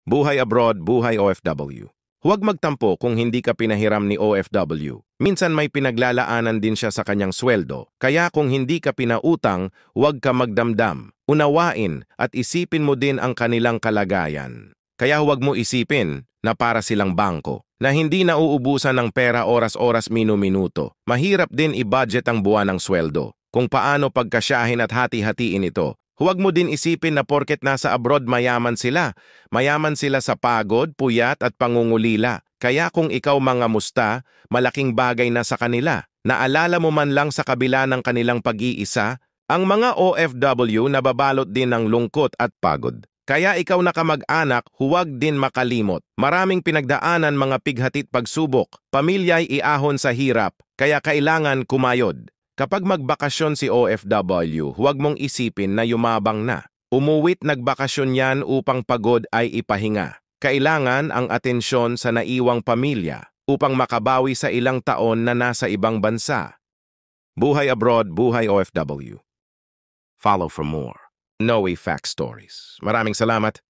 Buhay abroad, buhay OFW. Huwag magtampo kung hindi ka pinahiram ni OFW. Minsan may pinaglalaanan din siya sa kanyang sweldo. Kaya kung hindi ka pinautang, huwag ka magdamdam. Unawain at isipin mo din ang kanilang kalagayan. Kaya huwag mo isipin na para silang bangko, na hindi nauubusan ng pera oras-oras minu-minuto. Mahirap din i-budget ang buwan ng sweldo. Kung paano pagkasyahin at hati-hatiin ito. Huwag mo din isipin na porket nasa abroad mayaman sila. Mayaman sila sa pagod, puyat at pangungulila. Kaya kung ikaw mga musta, malaking bagay na sa kanila. Naalala mo man lang sa kabila ng kanilang pag-iisa, ang mga OFW nababalot din ng lungkot at pagod. Kaya ikaw na kamag-anak, huwag din makalimot. Maraming pinagdaanan mga pighatit pagsubok. Pamilya'y iahon sa hirap, kaya kailangan kumayod. Kapag magbakasyon si OFW, huwag mong isipin na yumabang na. Umuwit nagbakasyon yan upang pagod ay ipahinga. Kailangan ang atensyon sa naiwang pamilya upang makabawi sa ilang taon na nasa ibang bansa. Buhay abroad, buhay OFW. Follow for more. Noe Fact Stories. Maraming salamat.